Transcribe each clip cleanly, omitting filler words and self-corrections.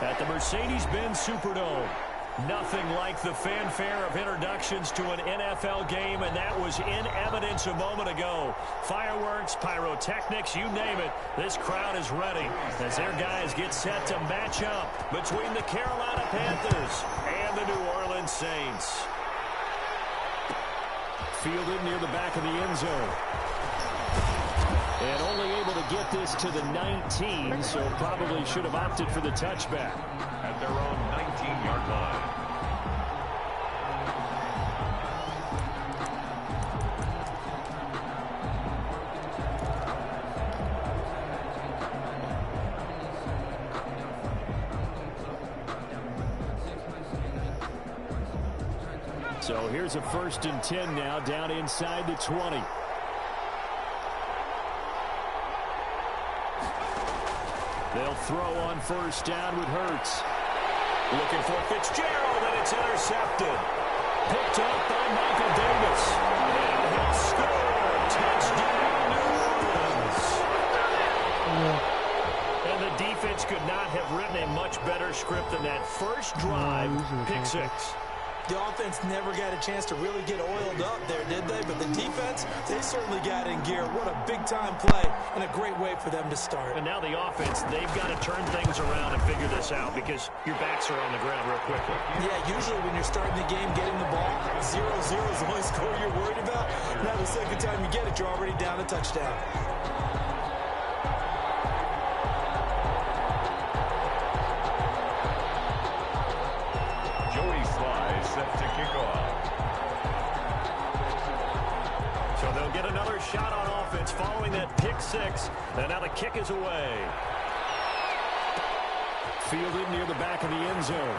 At the Mercedes-Benz Superdome. Nothing like the fanfare of introductions to an NFL game, and that was in evidence a moment ago. Fireworks, pyrotechnics, you name it. This crowd is ready as their guys get set to match up between the Carolina Panthers and the New Orleans Saints. Fielded near the back of the end zone. And only able to get this to the 19, so probably should have opted for the touchback. At their own 19-yard line. So here's a 1st and 10 now, down inside the 20. They'll throw on 1st down with Hurts. Looking for Fitzgerald, and it's intercepted. Picked up by Michael Davis. And he'll score. Touchdown, New Orleans. And the defense could not have written a much better script than that first drive, pick 6. The offense never got a chance to really get oiled up there, did they? But the defense, they certainly got in gear. What a big-time play and a great way for them to start. And now the offense, they've got to turn things around and figure this out because your backs are on the ground real quickly. Yeah, usually when you're starting the game, getting the ball, 0-0 is the only score you're worried about. Now the second time you get it, you're already down a touchdown. Set to kick off. So they'll get another shot on offense following that pick 6. And now the kick is away. Fielded near the back of the end zone.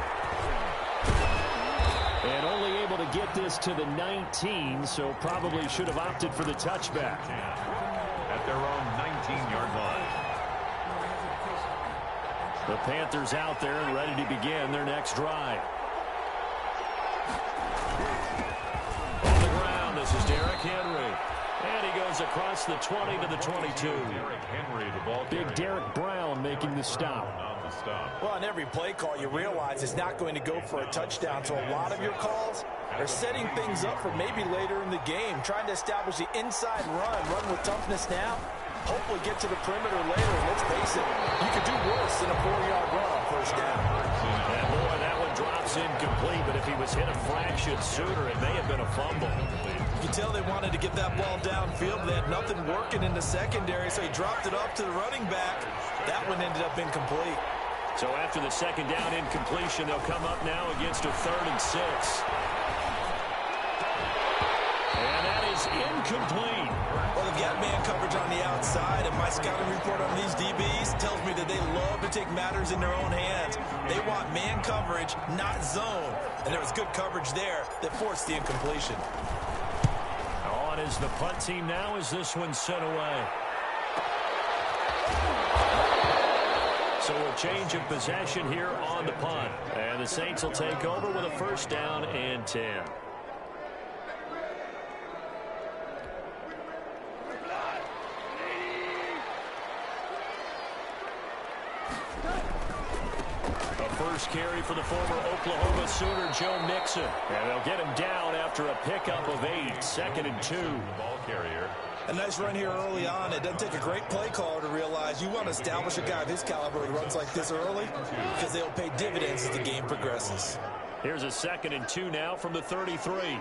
And only able to get this to the 19, so probably should have opted for the touchback. At their own 19-yard line. The Panthers out there and ready to begin their next drive. This is Derrick Henry. And he goes across the 20 to the 22. Derrick Henry, the ball carrier. Big Derrick Brown making the stop. Well, on every play call, you realize it's not going to go for a touchdown. So a lot of your calls are setting things up for maybe later in the game, trying to establish the inside run with toughness now. Hopefully get to the perimeter later. And let's face it, you could do worse than a 4-yard run on 1st down. And boy, that one drops incomplete, but if he was hit a fraction sooner, it may have been a fumble. You can tell they wanted to get that ball downfield. They had nothing working in the secondary, so he dropped it up to the running back. That one ended up incomplete. So after the 2nd down incompletion, they'll come up now against a 3rd and 6. And that is incomplete. Well, they've got man coverage on the outside, and my scouting report on these DBs tells me that they love to take matters in their own hands. They want man coverage, not zone. And there was good coverage there that forced the incompletion. On is the punt team now as this one's sent away. So a change of possession here on the punt. And the Saints will take over with a 1st down and 10. First carry for the former Oklahoma Sooner, Joe Mixon. And they'll get him down after a pickup of 8, 2nd and 2. The ball carrier. A nice run here early on. It doesn't take a great play caller to realize you want to establish a guy of his caliber who runs like this early because they'll pay dividends as the game progresses. Here's a 2nd and 2 now from the 33.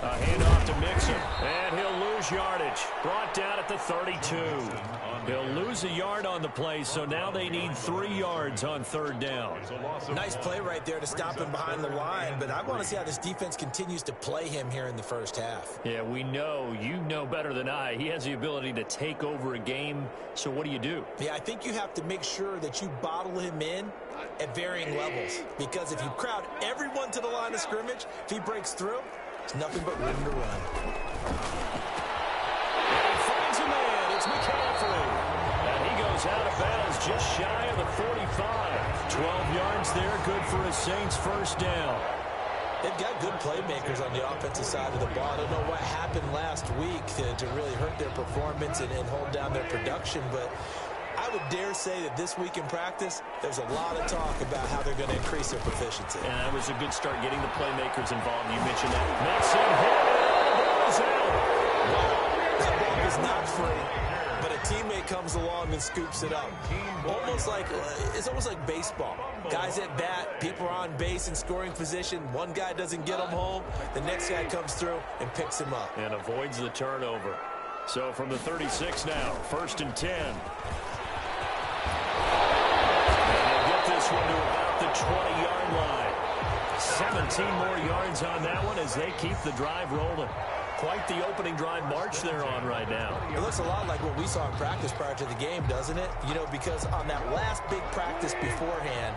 A handoff to Mixon, and he'll lose yardage. Brought down at the 32. He'll lose a yard on the play, so now they need 3 yards on 3rd down. Nice play right there to stop him behind the line, but I want to see how this defense continues to play him here in the 1st half. Yeah, we know. You know better than I. He has the ability to take over a game, so what do? Yeah, I think you have to make sure that you bottle him in at varying levels, because if you crowd everyone to the line of scrimmage, if he breaks through, it's nothing but room to run. And he finds a man. It's McCaffrey. And he goes out of bounds just shy of the 45. 12 yards there, good for a Saints 1st down. They've got good playmakers on the offensive side of the ball. I don't know what happened last week to really hurt their performance and hold down their production, but I would dare say that this week in practice, there's a lot of talk about how they're going to increase their proficiency. And that was a good start getting the playmakers involved. You mentioned that. Mixon hit it. Ball's out. That ball is not free, but a teammate comes along and scoops it up. It's almost like baseball. Guys at bat, people are on base in scoring position. One guy doesn't get him home. The next guy comes through and picks him up. And avoids the turnover. So from the 36 now, 1st and 10. And they'll get this one to about the 20-yard line. 17 more yards on that one as they keep the drive rolling. Quite the opening drive march they're on right now. It looks a lot like what we saw in practice prior to the game, doesn't it? You know, because on that last big practice beforehand,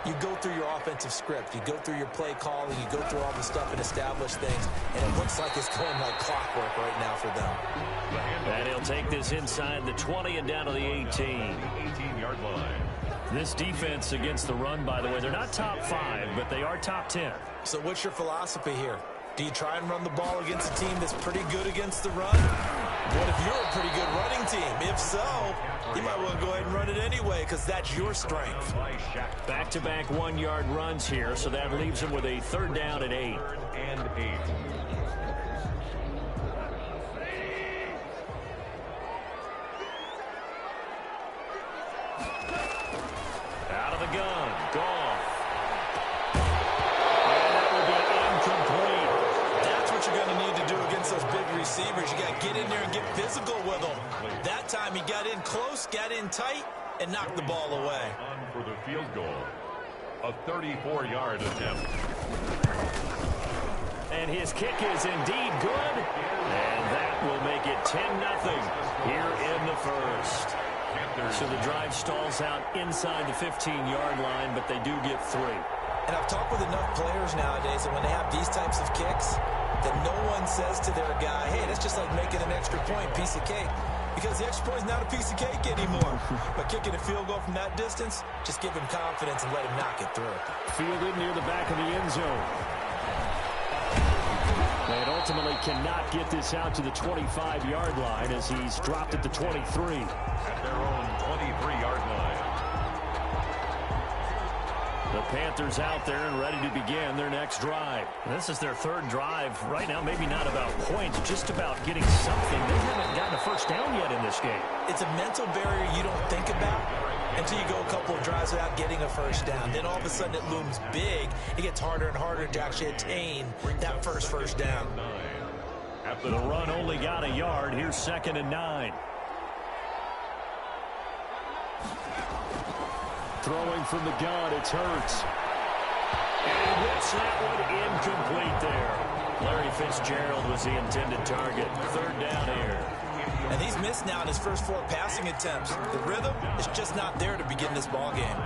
you go through your offensive script. You go through your play calling. You go through all the stuff and establish things. And it looks like it's going like clockwork right now for them. And he'll take this inside the 20 and down to the 18. 18-yard line. This defense against the run, by the way, they're not top 5, but they are top 10. So what's your philosophy here? Do you try and run the ball against a team that's pretty good against the run? What if you're a pretty good running team? If so, you might want to go ahead and run it anyway because that's your strength. Back-to-back 1-yard runs here, so that leaves them with a 3rd down and 8. 3rd and 8. Out of the gun. Goff. And that will be incomplete. That's what you're going to need to do against those big receivers. You got to get in there and get physical with them. That time he got in close, got in tight, and knocked the ball away. On for the field goal. A 34-yard attempt. And his kick is indeed good. And that will make it 10-0 here in the first. So the drive stalls out inside the 15-yard line, but they do get 3. And I've talked with enough players nowadays that when they have these types of kicks, that no one says to their guy, hey, that's just like making an extra point, piece of cake. Because the extra point is not a piece of cake anymore. But kicking a field goal from that distance, just give him confidence and let him knock it through. Fielded near the back of the end zone. And ultimately cannot get this out to the 25-yard line as he's dropped at the 23. At their own 23-yard line. The Panthers out there and ready to begin their next drive. This is their 3rd drive. Right now, maybe not about points, just about getting something. They haven't gotten a first down yet in this game. It's a mental barrier you don't think about until you go a couple of drives without getting a first down. Then all of a sudden it looms big. It gets harder and harder to actually attain that first down. The run only got a yard. Here's 2nd and 9. Throwing from the gun, it's Hurts. And whips that one incomplete there. Larry Fitzgerald was the intended target. 3rd down here. And he's missed now in his first 4 passing attempts. The rhythm is just not there to begin this ball game.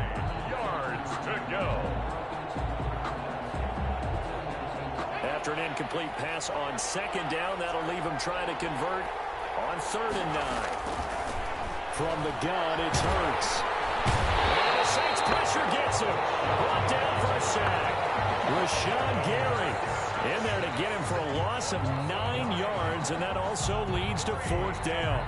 Yards to go. After an incomplete pass on 2nd down, that'll leave him trying to convert on 3rd and 9. From the gun, it's Hurts. And the Saints pressure gets him. Brought down for a sack. Rashawn Gary in there to get him for a loss of 9 yards, and that also leads to 4th down.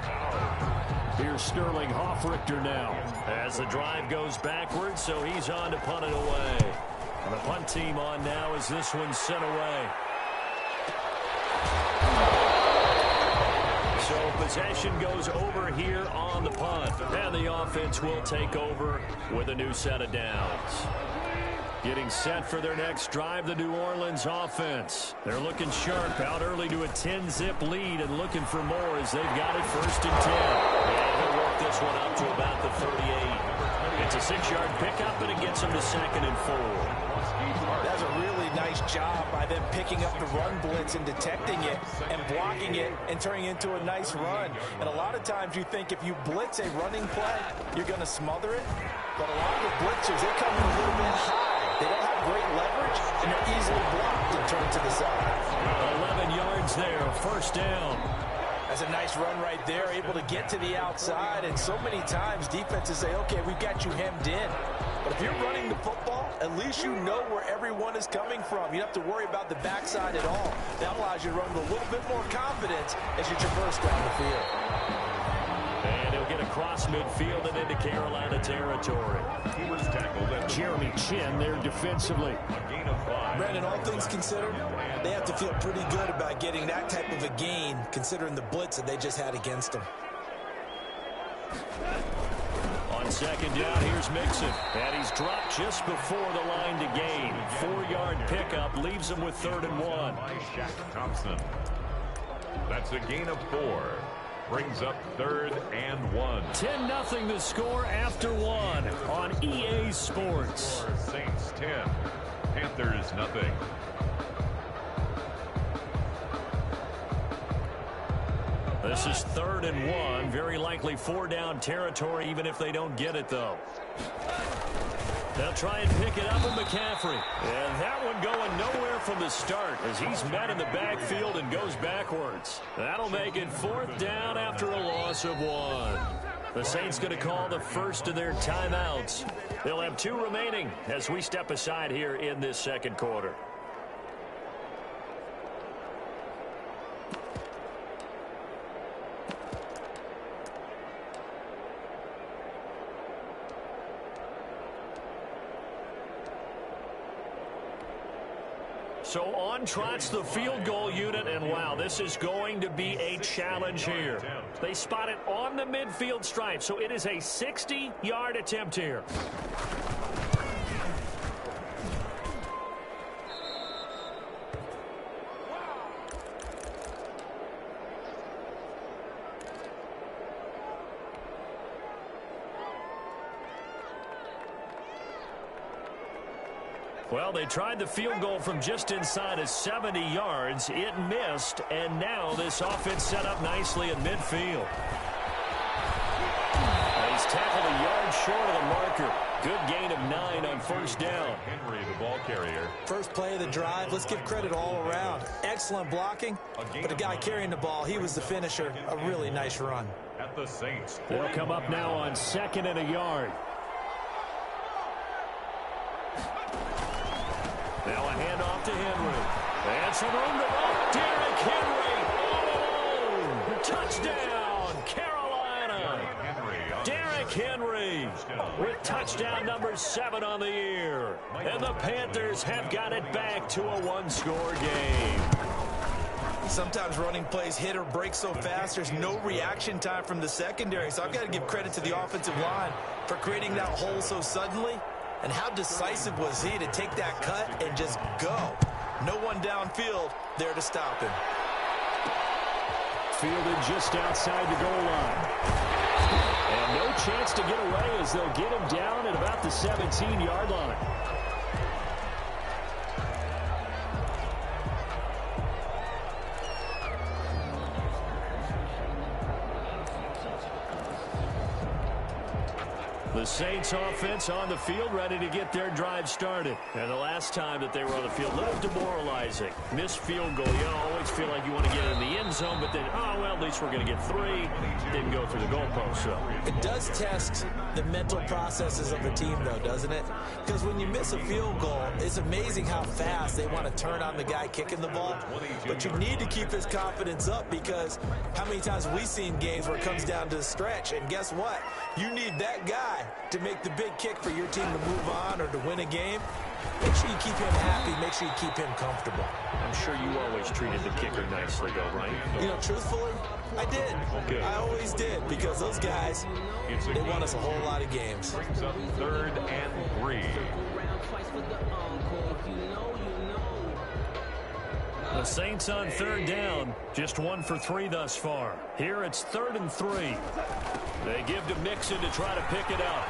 Here's Sterling Hoffrichter now as the drive goes backwards, so he's on to punt it away. And the punt team on now as this one's sent away. So possession goes over here on the punt. And the offense will take over with a new set of downs. Getting set for their next drive, the New Orleans offense. They're looking sharp, out early to a 10-zip lead and looking for more as they've got it 1st and 10. And they'll work this one up to about the 38. It's a 6-yard pickup, and it gets them to 2nd and 4. That's a really nice job by them picking up the run blitz and detecting it and blocking it and turning it into a nice run. And a lot of times you think if you blitz a running play, you're going to smother it. But a lot of the blitzers, they come in a little bit high. They don't have great leverage, and they're easily blocked and turned to the side. 11 yards there, 1st down. That's a nice run right there, able to get to the outside. And so many times defenses say, okay, we've got you hemmed in. But if you're running the football, at least you know where everyone is coming from. You don't have to worry about the backside at all. That allows you to run with a little bit more confidence as you traverse down the field. And he'll get across midfield and into Carolina territory. He was tackled at Jeremy Chinn there defensively. a gain of 5. Brandon, all things considered, they have to feel pretty good about getting that type of a gain, considering the blitz that they just had against them. On second down, here's Mixon. And he's dropped just before the line to gain. 4-yard pickup leaves him with 3rd and 1. By Shaq Thompson. That's a gain of 4. Brings up 3rd and 1. 10-0 the score after 1 on EA Sports. Saints 10. Panthers nothing. This is 3rd and 1. Very likely 4-down territory, even if they don't get it, though. They'll try and pick it up with McCaffrey. And that one going nowhere from the start as he's met in the backfield and goes backwards. That'll make it 4th down after a loss of 1. The Saints going to call the first of their timeouts. They'll have 2 remaining as we step aside here in this second quarter. So on trots the field goal unit, and wow, this is going to be a challenge here. They spot it on the midfield stripe, so it is a 60-yard attempt here. Well, they tried the field goal from just inside of 70 yards. It missed, and now this offense set up nicely in midfield. He's tackled a yard short of the marker. Good gain of 9 on 1st down. Henry, the ball carrier. First play of the drive, let's give credit all around. Excellent blocking, but the guy carrying the ball, he was the finisher. A really nice run. At the Saints. They'll come up now on 2nd and a yard. Now a handoff to Henry. And some room to run. Derrick Henry all alone. Touchdown, Carolina. Derrick Henry with touchdown number 7 on the year. And the Panthers have got it back to a 1-score game. Sometimes running plays hit or break so fast, there's no reaction time from the secondary. So I've got to give credit to the offensive line for creating that hole so suddenly. And how decisive was he to take that cut and just go? No one downfield there to stop him. Fielded just outside the goal line. And no chance to get away as they'll get him down at about the 17-yard line. The Saints offense on the field, ready to get their drive started. And the last time that they were on the field, a little demoralizing. Missed field goal. You always feel like you want to get in the end zone, but then, oh, well, at least we're going to get 3. Didn't go through the goalpost, so. It does test the mental processes of a team, though, doesn't it? Because when you miss a field goal, it's amazing how fast they want to turn on the guy kicking the ball. But you need to keep his confidence up because how many times have we seen games where it comes down to the stretch? And guess what? You need that guy to make the big kick for your team to move on or to win a game. Make sure you keep him happy. Make sure you keep him comfortable. I'm sure you always treated the kicker nicely, though, right? You know, truthfully, I did. Good. I always did because those guys, they won us a whole lot of games. Brings up 3rd and 3. The Saints on 3rd down, just 1 for 3 thus far. Here it's 3rd and 3. They give to Mixon to try to pick it up.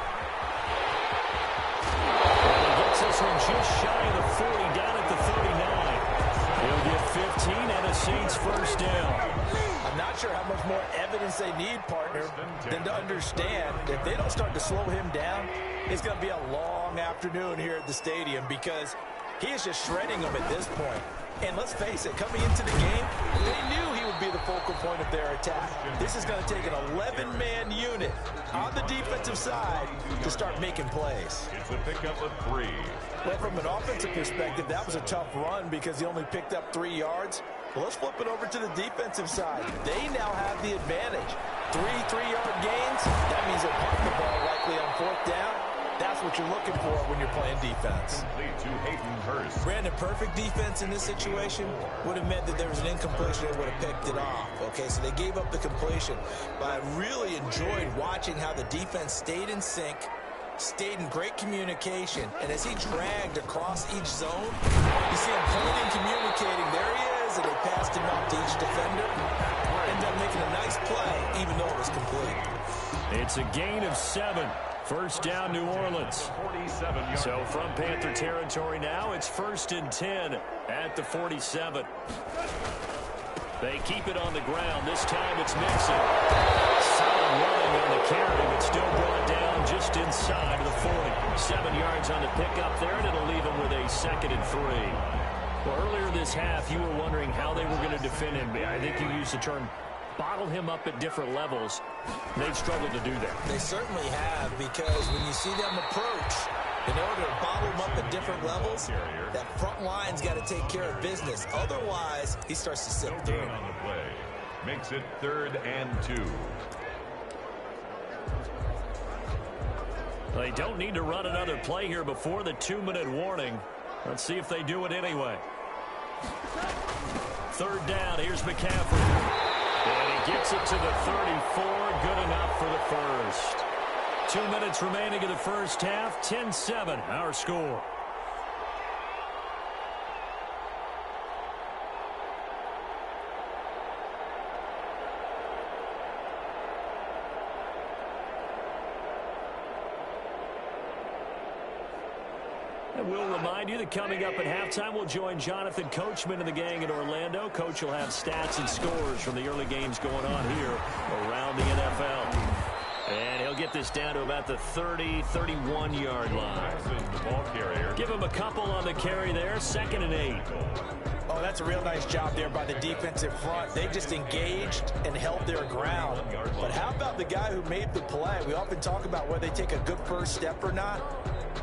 And he gets this one just shy of the 40, down at the 39. He'll get 15 and a Saints 1st down. I'm not sure how much more evidence they need, partner, than to understand that if they don't start to slow him down, it's going to be a long afternoon here at the stadium because he is just shredding them at this point. And let's face it, coming into the game, they knew he would be the focal point of their attack. This is going to take an 11-man unit on the defensive side to start making plays. It's a pickup of 3. Well, from an offensive perspective, that was a tough run because he only picked up 3 yards. Well, let's flip it over to the defensive side. They now have the advantage. 3 3-yard gains, you're looking for when you're playing defense. Complete to Hayden Hurst. Brandon, perfect defense in this situation would have meant that there was an incompletion. They would have picked it off. Okay, so they gave up the completion. But I really enjoyed watching how the defense stayed in sync, stayed in great communication, and as he dragged across each zone, you see him pointing, communicating. There he is, and they passed him off to each defender. Ended up making a nice play, even though it was complete. It's a gain of 7. First down, New Orleans. So from Panther territory now, it's 1st and 10 at the 47. They keep it on the ground. This time it's Mixon. Solid running on the carry, but still brought down just inside of the 40. 7 yards on the pickup there, and it'll leave him with a 2nd and 3. Well, earlier this half, you were wondering how they were going to defend him. I think you used the term bottle him up at different levels. They've struggled to do that. They certainly have, because when you see them approach, in order to bottle him up at different levels, that front line's got to take care of business. Otherwise, he starts to slip through. On the play. Makes it 3rd and 2. They don't need to run another play here before the 2-minute warning. Let's see if they do it anyway. 3rd down. Here's McCaffrey. And he gets it to the 34. Good enough for the first. 2 minutes remaining in the first half. 10-7, our score. And we'll remind you that coming up at halftime, we'll join Jonathan Coachman and the gang in Orlando. Coach will have stats and scores from the early games going on here around the NFL. And he'll get this down to about the 30, 31-yard line. The ball carrier. Give him a couple on the carry there. 2nd and 8. Oh, that's a real nice job there by the defensive front. They just engaged and held their ground. But how about the guy who made the play? We often talk about whether they take a good first step or not.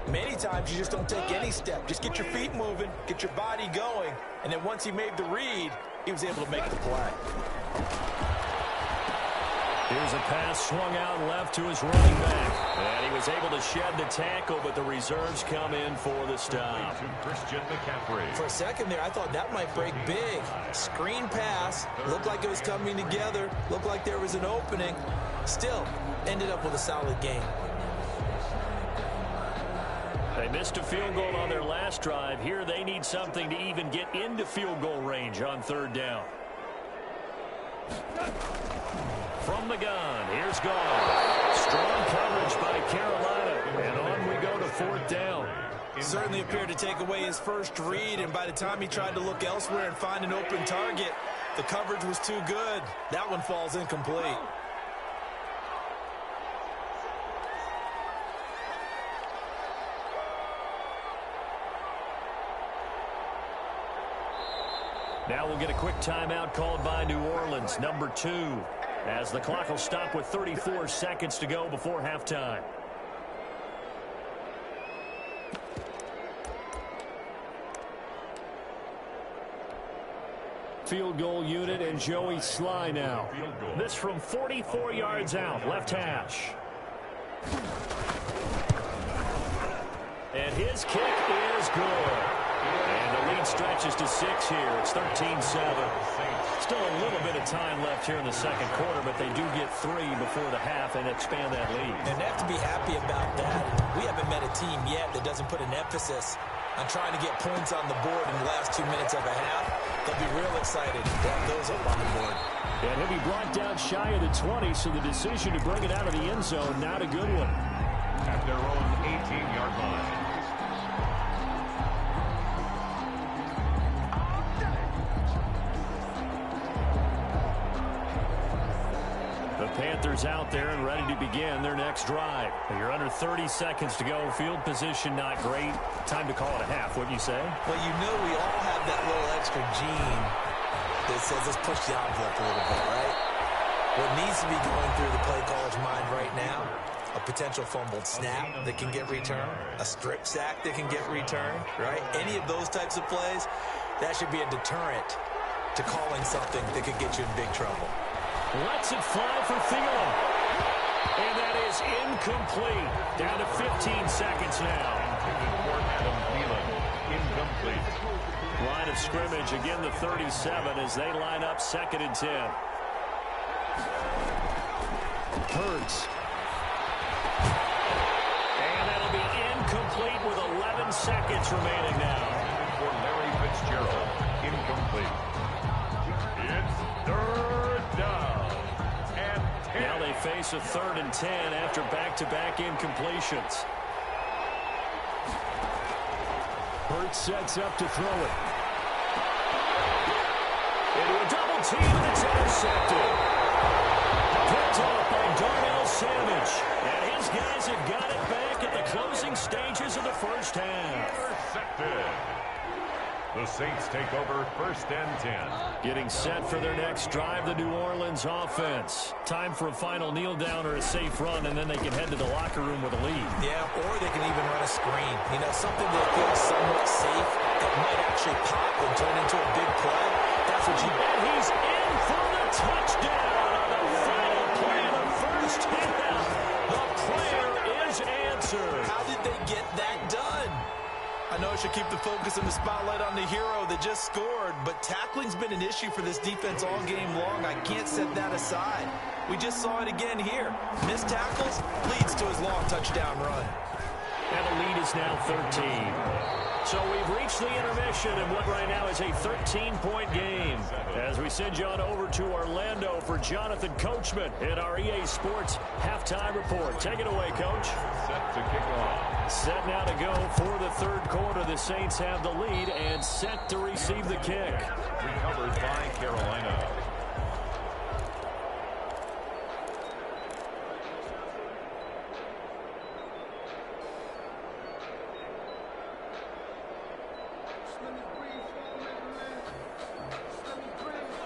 Many times you just don't take any step. Just get your feet moving, get your body going, and then once he made the read, he was able to make the play. Here's a pass swung out left to his running back. And he was able to shed the tackle, but the reserves come in for the stop. Christian McCaffrey. For a second there, I thought that might break big. Screen pass. Looked like it was coming together. Looked like there was an opening. Still, ended up with a solid game. They missed a field goal on their last drive. Here they need something to even get into field goal range on 3rd down. From the gun, here's Gone. Strong coverage by Carolina. And on we go to 4th down. Certainly appeared to take away his first read, and by the time he tried to look elsewhere and find an open target, the coverage was too good. That one falls incomplete. Now we'll get a quick timeout called by New Orleans, number 2, as the clock will stop with 34 seconds to go before halftime. Field goal unit and Joey Sly now. This from 44 yards out, left hash. And his kick is good. And the lead stretches to 6 here. It's 13-7. Still a little bit of time left here in the second quarter, but they do get 3 before the half and expand that lead. And they have to be happy about that. We haven't met a team yet that doesn't put an emphasis on trying to get points on the board in the last 2 minutes of a half. They'll be real excited to have those up on the board. And he'll be brought down shy of the 20, so the decision to bring it out of the end zone, not a good one. At their own 18-yard line. Panthers out there and ready to begin their next drive. You're under 30 seconds to go. Field position not great. Time to call it a half, wouldn't you say? Well, you know we all have that little extra gene that says let's push the envelope a little bit, right? What needs to be going through the play caller's mind right now, a potential fumbled snap that can get returned, a strip sack that can get returned, right? Any of those types of plays, that should be a deterrent to calling something that could get you in big trouble. Lets it fly for Thielen. And that is is incomplete. Down to 15 seconds now. For Adam Thielen, incomplete. Line of scrimmage, again the 37 as they line up 2nd and 10. Hurts. And that'll be incomplete with 11 seconds remaining now. For Larry Fitzgerald, incomplete. It's 3rd down. And 10. Now they face a 3rd and 10 after back-to-back incompletions. Hurts sets up to throw it. Into a double team, and it's intercepted. Picked off by Darnell Savage. And his guys have got it back at the closing stages of the first half. Intercepted. The Saints take over 1st and 10. Getting set for their next drive, the New Orleans offense. Time for a final kneel down or a safe run, and then they can head to the locker room with a lead. Yeah, or they can even run a screen. You know, something that feels somewhat safe that might actually pop and turn into a big play. That's what you... And he's in for the touchdown on the final play of the first half. The prayer is answered. How did they get that done? I know I should keep the focus and the spotlight on the hero that just scored, but tackling's been an issue for this defense all game long. I can't set that aside. We just saw it again here. Missed tackles leads to his long touchdown run. And the lead is now 13. So we've reached the intermission in what right now is a 13-point game. As we send you on over to Orlando for Jonathan Coachman in our EA Sports Halftime Report. Take it away, Coach. Set to kick off. Set now to go for the 3rd quarter. The Saints have the lead and set to receive the kick. Recovered by Carolina.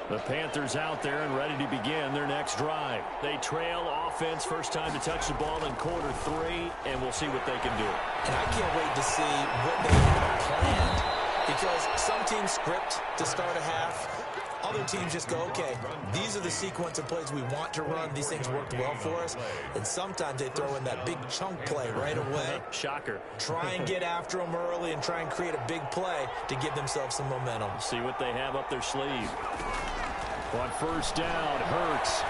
The Panthers out there and ready to begin their next drive. They trail offense, first time to touch the ball in quarter 3, and we'll see what they can do. And I can't wait to see what they have planned, because some teams script to start a half. Other teams just go, okay, these are the sequence of plays we want to run. These things worked well for us. And sometimes they throw in that big chunk play right away. Shocker. Try and get after them early and try and create a big play to give themselves some momentum. See what they have up their sleeve. On first down, Hurts.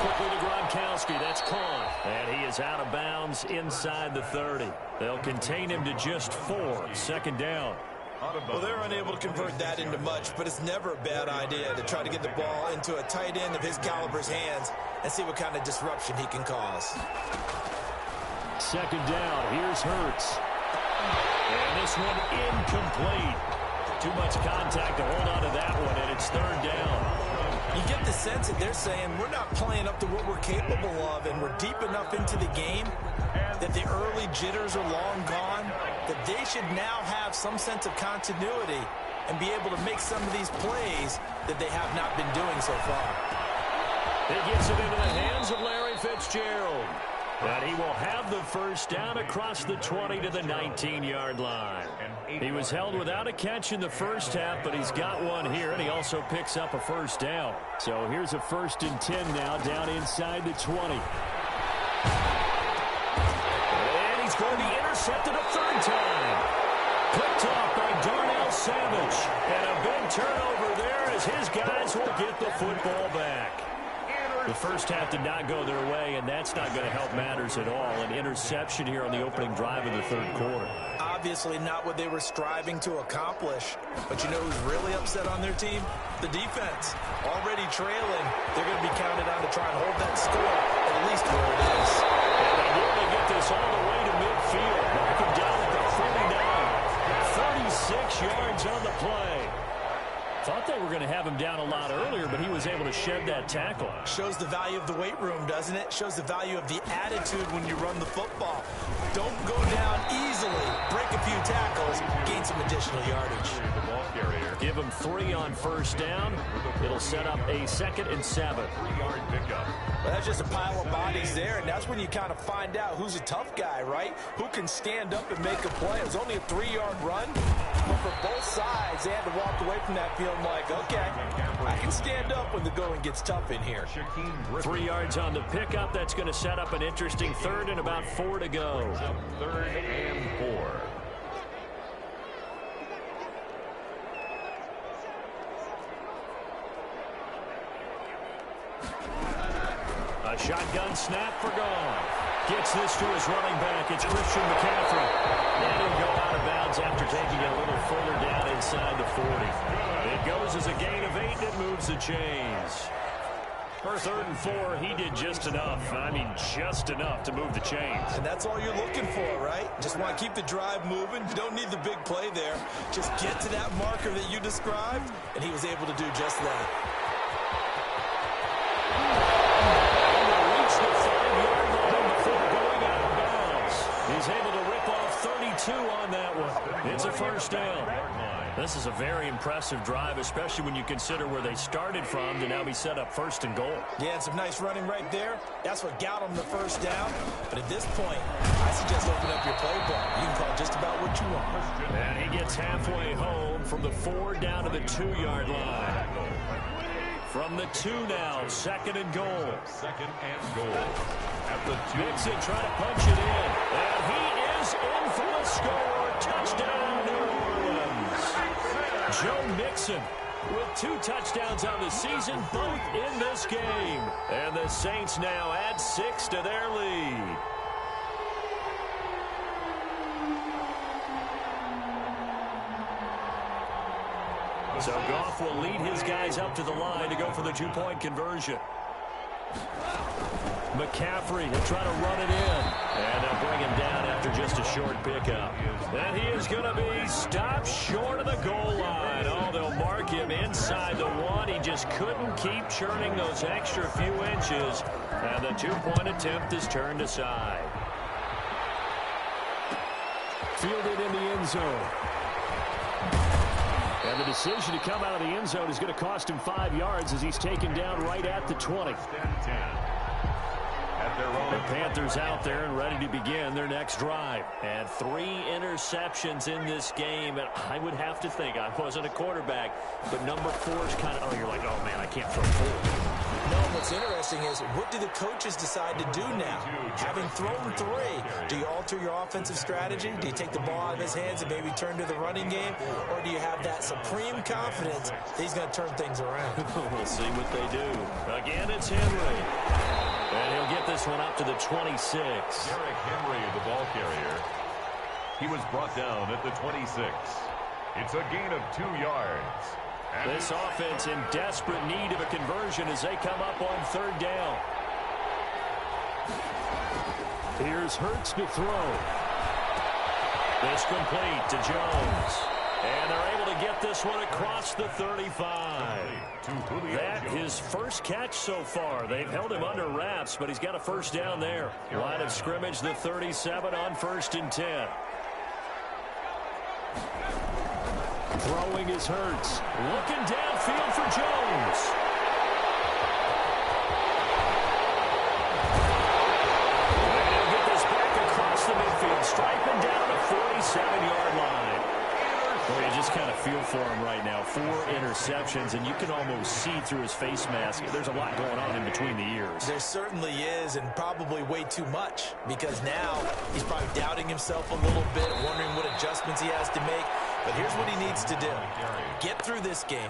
Quickly to Gronkowski. That's caught. And he is out of bounds inside the 30. They'll contain him to just 4. 2nd down. Well, they're unable to convert that into much, but it's never a bad idea to try to get the ball into a tight end of his caliber's hands and see what kind of disruption he can cause. 2nd down. Here's Hurts. And this one incomplete. Too much contact to hold on to that one, and it's 3rd down. You get the sense that they're saying we're not playing up to what we're capable of, and we're deep enough into the game that the early jitters are long gone, that they should now have some sense of continuity and be able to make some of these plays that they have not been doing so far. It gets it into the hands of Larry Fitzgerald. And he will have the first down across the 20 to the 19-yard line. He was held without a catch in the first half, but he's got one here, and he also picks up a first down. So here's a 1st and 10 now down inside the 20. And he's going to be intercepted a 3rd time. Picked off by Darnell Savage. And a big turnover there as his guys will get the football back. The first half did not go their way, and that's not going to help matters at all. An interception here on the opening drive of the 3rd quarter. Obviously not what they were striving to accomplish. But you know who's really upset on their team? The defense. Already trailing. They're going to be counted on to try and hold that score at least where it is. And they nearly get this all the way to midfield. Back him down at the 49. 36 yards on the play. Thought they were going to have him down a lot earlier, but he was able to shed that tackle. Shows the value of the weight room, doesn't it? Shows the value of the attitude when you run the football. Don't go down easily. Break a few tackles. Gain some additional yardage. The ball carrier. Give him 3 on first down. It'll set up a 2nd and 7. 3-yard pickup. Well, that's just a pile of bodies there, and that's when you kind of find out who's a tough guy, right? Who can stand up and make a play. It was only a 3-yard run, but for both sides, they had to walk away from that feeling like, okay, I can stand up when the going gets tough in here. 3 yards on the pickup. That's going to set up an interesting third and about 4 to go. Third and 4. A shotgun snap for Goff. Gets this to his running back. It's Christian McCaffrey. And he'll go out of bounds after taking it a little further down inside the 40. It goes as a gain of 8, and it moves the chains. For 3rd and 4, he did just enough. I mean, just enough to move the chains. And that's all you're looking for, right? Just want to keep the drive moving. You don't need the big play there. Just get to that marker that you described, and he was able to do just that. He's able to rip off 32 on that one. It's a first down. This is a very impressive drive, especially when you consider where they started from to now be set up 1st and goal. Yeah, and some nice running right there. That's what got him the first down. But at this point, I suggest open up your playbook. You can call just about what you want. And he gets halfway home from the 4 down to the 2-yard line. From the 2 now, 2nd and goal. 2nd and goal. At the 2. Mixon trying to punch it in. And he is in for the score. Touchdown, New Orleans. Joe Mixon with 2 touchdowns on the season, both in this game. And the Saints now add 6 to their lead. So Goff will lead his guys up to the line to go for the 2-point conversion. McCaffrey will try to run it in. And they'll bring him down after just a short pickup. And he is going to be stopped short of the goal line. Oh, they'll mark him inside the 1. He just couldn't keep churning those extra few inches. And the 2-point attempt is turned aside. Fielded in the end zone. And the decision to come out of the end zone is going to cost him 5 yards as he's taken down right at the 20. The Panthers out there and ready to begin their next drive. And 3 interceptions in this game. And I would have to think, I wasn't a quarterback, but number 4 is kind of, oh, you're like, oh, man, I can't throw 4. No, what's interesting is, what do the coaches decide to do now? Having thrown 3, do you alter your offensive strategy? Do you take the ball out of his hands and maybe turn to the running game? Or do you have that supreme confidence that he's going to turn things around? We'll see what they do. Again, it's Henry. And he'll get this one up to the 26. Derrick Henry, the ball carrier. He was brought down at the 26. It's a gain of 2 yards. And this offense in desperate need of a conversion as they come up on 3rd down. Here's Hurts to throw. This complete to Jones. And they're able to get this one across the 35. That his first catch so far. They've held him under wraps, but he's got a first down there. Line of scrimmage, the 37 on 1st and 10. Throwing is Hurts. Looking downfield for Jones. And he'll get this back across the midfield. Striping down the 47-yard line. Well, you just kind of feel for him right now. 4 interceptions, and you can almost see through his face mask. There's a lot going on in between the ears. There certainly is, and probably way too much, because now he's probably doubting himself a little bit, wondering what adjustments he has to make. But here's what he needs to do. Get through this game,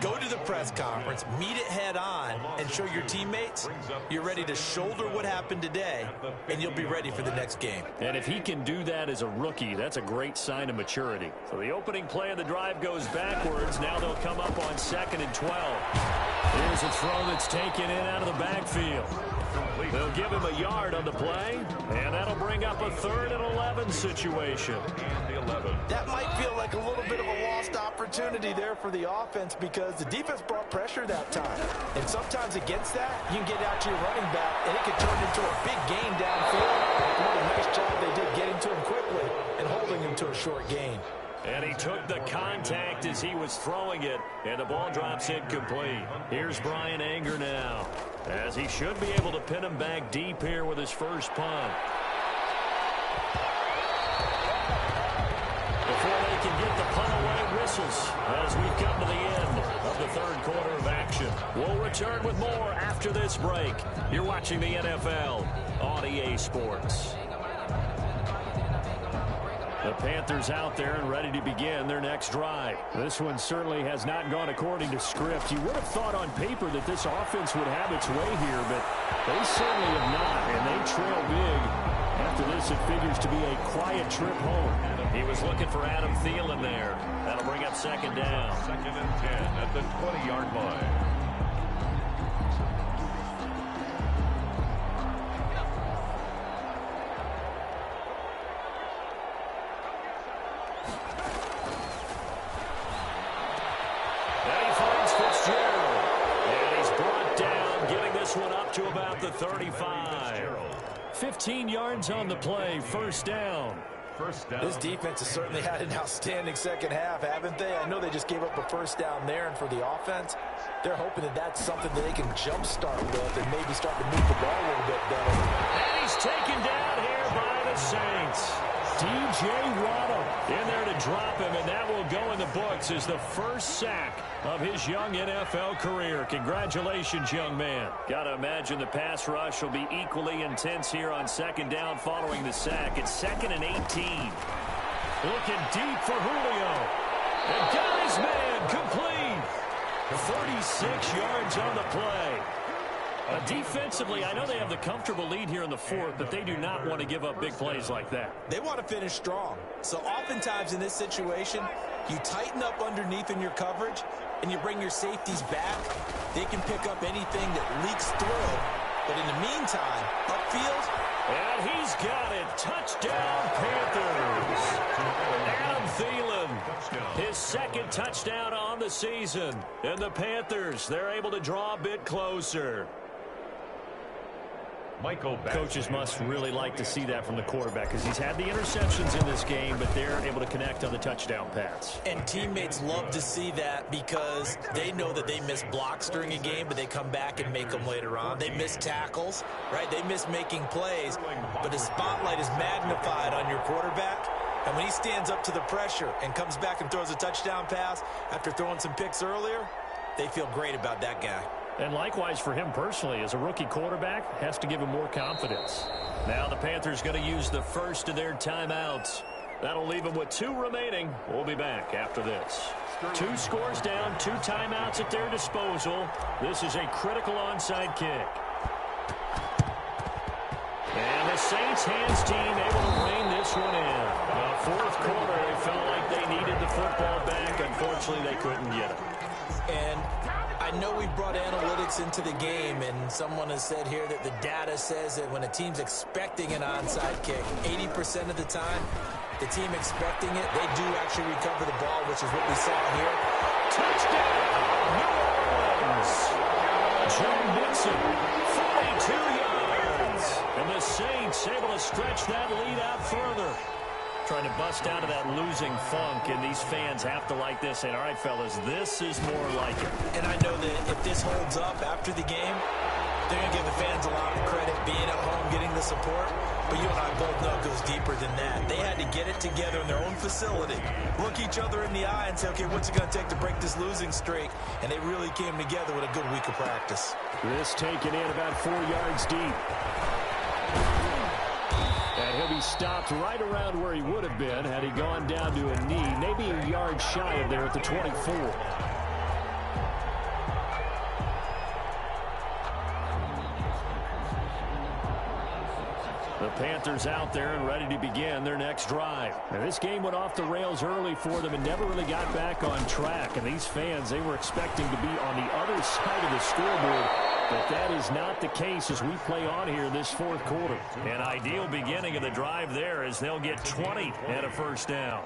go to the press conference, meet it head on, and show your teammates you're ready to shoulder what happened today, and you'll be ready for the next game. And if he can do that as a rookie, that's a great sign of maturity. So the opening play of the drive goes backwards. Now they'll come up on 2nd and 12. Here's a throw that's taken in out of the backfield. They'll give him a yard on the play, and that'll bring up a 3rd and 11 situation. That might feel like a little bit of a lost opportunity there for the offense because the defense brought pressure that time. And sometimes against that, you can get out to your running back, and it can turn into a big gain downfield. What a nice job they did getting to him quickly and holding him to a short gain. And he took the contact as he was throwing it, and the ball drops incomplete. Here's Brian Anger now. as he should be able to pin him back deep here with his first punt. Before they can get the punt away, whistles as we come to the end of the third quarter of action. We'll return with more after this break. You're watching the NFL on EA Sports. The Panthers out there and ready to begin their next drive. This one certainly has not gone according to script. You would have thought on paper that this offense would have its way here, but they certainly have not, and they trail big. After this, it figures to be a quiet trip home. He was looking for Adam Thielen there. That'll bring up second down. 2nd and 10 at the 20-yard line. To about the 35. 15 yards on the play, first down. This defense has certainly had an outstanding second half, haven't they? I know they just gave up a first down there, and for the offense, they're hoping that that's something that they can jumpstart with and maybe start to move the ball a little bit better. And he's taken down here by the Saints. DJ Waddle in there to drop him, and that will go in the books as the first sack of his young NFL career. Congratulations, young man. Got to imagine the pass rush will be equally intense here on second down following the sack. It's 2nd and 18. Looking deep for Julio. And got his man complete. 36 yards on the play. Defensively, I know they have the comfortable lead here in the fourth, but they do not want to give up big plays like that. They want to finish strong. So oftentimes in this situation, you tighten up underneath in your coverage, and you bring your safeties back. They can pick up anything that leaks through. But in the meantime, upfield. And he's got it. Touchdown, Panthers. Adam Thielen, his second touchdown on the season. And the Panthers, they're able to draw a bit closer. Coaches must really like to see that from the quarterback because he's had the interceptions in this game, but they're able to connect on the touchdown pass. And teammates love to see that because they know that they miss blocks during a game, but they come back and make them later on. They miss tackles, right? They miss making plays, but the spotlight is magnified on your quarterback. And when he stands up to the pressure and comes back and throws a touchdown pass after throwing some picks earlier, they feel great about that guy. And likewise for him personally, as a rookie quarterback, has to give him more confidence. Now the Panthers going to use the first of their timeouts. That'll leave them with 2 remaining. We'll be back after this. 2 scores down, 2 timeouts at their disposal. This is a critical onside kick. And the Saints hands team able to rein this one in. The fourth quarter, they felt like they needed the football back. Unfortunately, they couldn't get it. And I know we brought analytics into the game, and someone has said here that the data says that when a team's expecting an onside kick, 80% of the time, the team expecting it, they do actually recover the ball, which is what we saw here. Touchdown, New Orleans! Joe Mixon, 42 yards. And the Saints able to stretch that lead out further. Trying to bust out of that losing funk, and these fans have to like this. And all right, fellas, this is more like it. And I know that if this holds up after the game, they're going to give the fans a lot of credit being at home, getting the support. But you and I both know it goes deeper than that. They had to get it together in their own facility, look each other in the eye and say, okay, what's it going to take to break this losing streak? And they really came together with a good week of practice. This taken in about 4 yards deep. And he'll be stopped right around where he would have been had he gone down to a knee, maybe a yard shy of there at the 24. The Panthers out there and ready to begin their next drive. Now, this game went off the rails early for them and never really got back on track. And these fans, they were expecting to be on the other side of the scoreboard. But that is not the case as we play on here this fourth quarter. An ideal beginning of the drive there as they'll get 20 and a first down.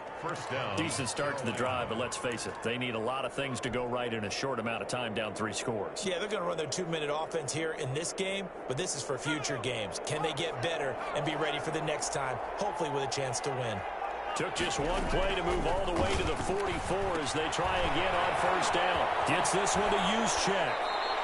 Decent start to the drive, but let's face it, they need a lot of things to go right in a short amount of time down 3 scores. Yeah, they're going to run their 2-minute offense here in this game, but this is for future games. Can they get better and be ready for the next time, hopefully with a chance to win? Took just one play to move all the way to the 44 as they try again on first down. Gets this one to Juszczyk.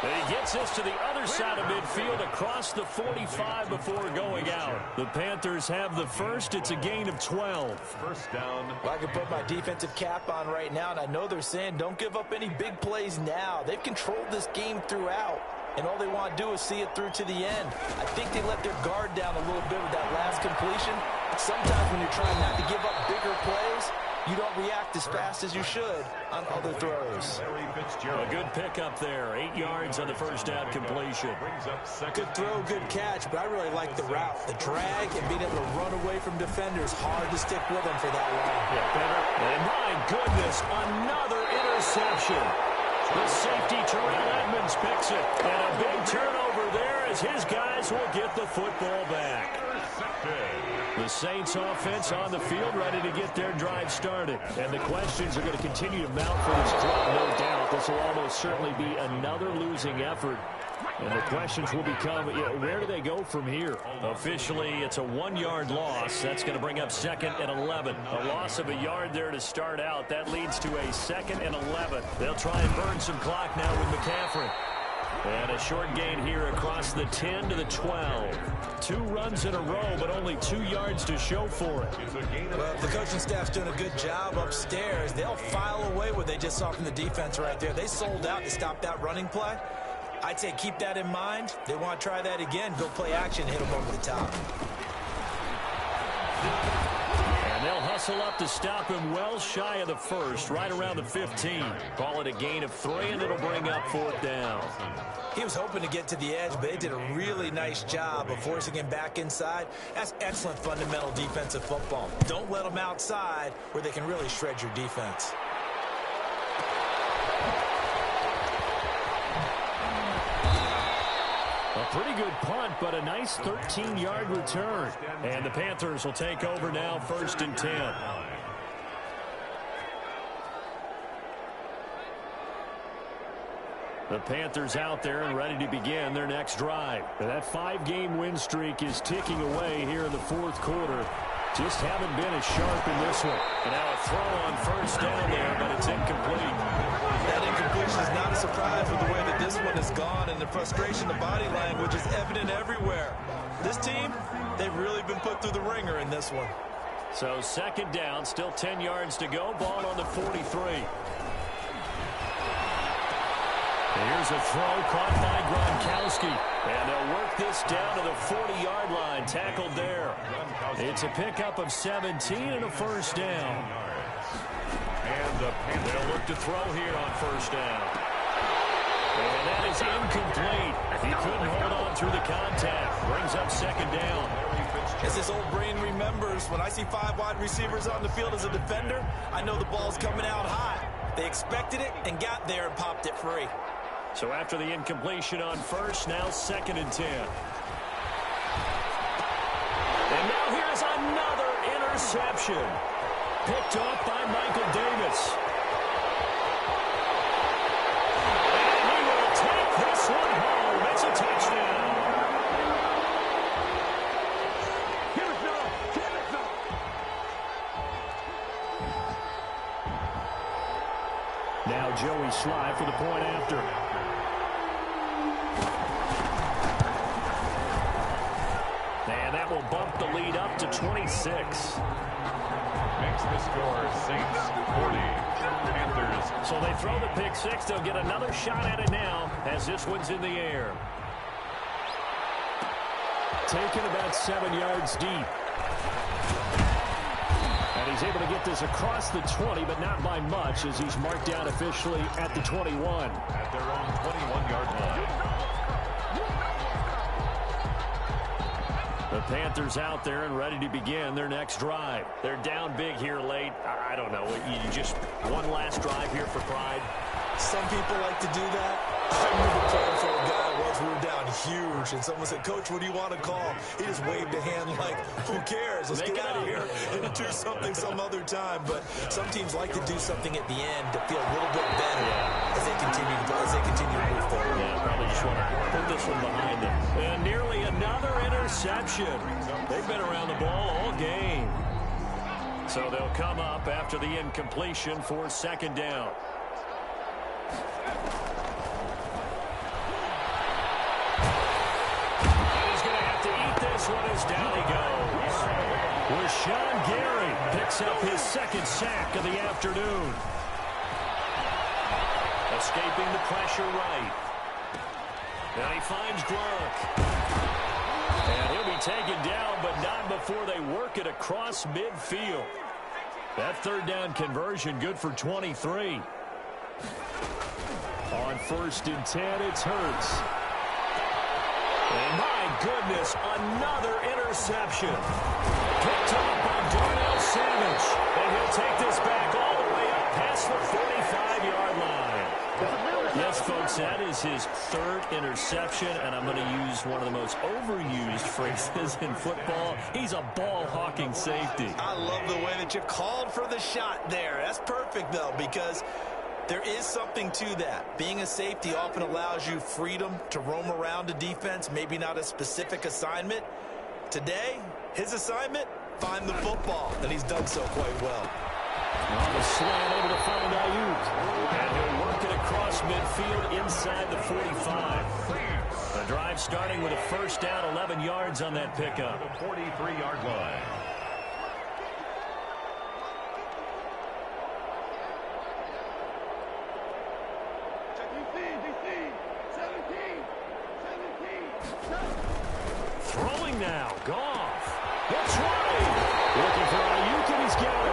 And he gets this to the other other side of midfield across the 45 before going out. The Panthers have the first. It's a gain of 12. First down. Well, I can put my defensive cap on right now, and I know they're saying don't give up any big plays now. They've controlled this game throughout, and all they want to do is see it through to the end. I think they let their guard down a little bit with that last completion. Sometimes when you're trying not to give up bigger plays, you don't react as fast as you should on other throws. A good pickup there. 8 yards on the first down completion. Good throw, good catch, but I really like the route. The drag and being able to run away from defenders. Hard to stick with them for that long. Yeah, better. And my goodness, another interception. The safety, Terrell Edmonds, picks it. And a big turnover there as his guys will get the football back. The Saints offense on the field ready to get their drive started. And the questions are going to continue to mount for this club, no doubt. This will almost certainly be another losing effort. And the questions will become, where do they go from here? Officially, it's a 1-yard loss. That's going to bring up second and 11. A loss of a yard there to start out. That leads to a second and 11. They'll try and burn some clock now with McCaffrey. And a short gain here across the 10 to the 12. 2 runs in a row, but only 2 yards to show for it. Well, the coaching staff's doing a good job upstairs. They'll file away what they just saw from the defense right there. They sold out to stop that running play. I'd say keep that in mind. They want to try that again. Go play action, hit them over the top. And they'll hustle up to stop him well shy of the first, right around the 15. Call it a gain of 3, and it'll bring up 4th down. He was hoping to get to the edge, but they did a really nice job of forcing him back inside. That's excellent fundamental defensive football. Don't let them outside where they can really shred your defense. A pretty good punt, but a nice 13-yard return. And the Panthers will take over now, 1st and 10. The Panthers out there and ready to begin their next drive. That 5-game win streak is ticking away here in the 4th quarter. Just haven't been as sharp in this one. And now a throw on 1st down there, but it's incomplete. That incompletion is not a surprise with the way that this one has gone, and the frustration, the body language is evident everywhere. This team, they've really been put through the ringer in this one. So 2nd down, still 10 yards to go, ball on the 43. Here's a throw caught by Gronkowski. And they'll work this down to the 40-yard line. Tackled there. It's a pickup of 17 and a 1st down. And they'll look to throw here on 1st down. And that is incomplete. He couldn't hold on through the contact. Brings up 2nd down. As this old brain remembers, when I see 5 wide receivers on the field as a defender, I know the ball's coming out hot. They expected it and got there and popped it free. So after the incompletion on 1st, now 2nd and 10. And now here's another interception. Picked off by Michael Davis. And he will take this one home. It's a touchdown. Now Joey Slye for the point after. And that will bump the lead up to 26. Makes the score Saints 40, Panthers. So they throw the pick 6. They'll get another shot at it now as this one's in the air. Taken about 7 yards deep. And he's able to get this across the 20, but not by much as he's marked down officially at the 21. At their own 21-yard line. The Panthers out there and ready to begin their next drive. They're down big here late. I don't know. You just one last drive here for pride. Some people like to do that. I remember playing for a guy once. We were down huge, and someone said, "Coach, what do you want to call?" He just waved a hand like, "Who cares? Let's get out of here and do something some other time." But some teams like to do something at the end to feel a little bit better as they continue to move forward. Yeah, probably just want to put this one behind them. And nearly another interception. They've been around the ball all game. So they'll come up after the incompletion for 2nd down. Rashawn Gary picks up his second sack of the afternoon. Escaping the pressure right. And he finds Gronk. And he'll be taken down, but not before they work it across midfield. That third down conversion good for 23. On 1st and 10, it's Hurts. And my goodness, another interception. Picked up by Darnell Savage. And he'll take this back all the way up past the 45-yard line. Yes, folks, that is his third interception, and I'm going to use one of the most overused phrases in football. He's a ball-hawking safety. I love the way that you called for the shot there. That's perfect, though, because there is something to that. Being a safety often allows you freedom to roam around a defense, maybe not a specific assignment. Today, his assignment, find the football, and he's done so quite well. On the slant, able to find Ayuk. And he'll work it across midfield inside the 45. The drive starting with a first down, 11 yards on that pickup. The 43-yard line. Throwing now, Goff. That's right. Looking for Ayuk, and he's got it.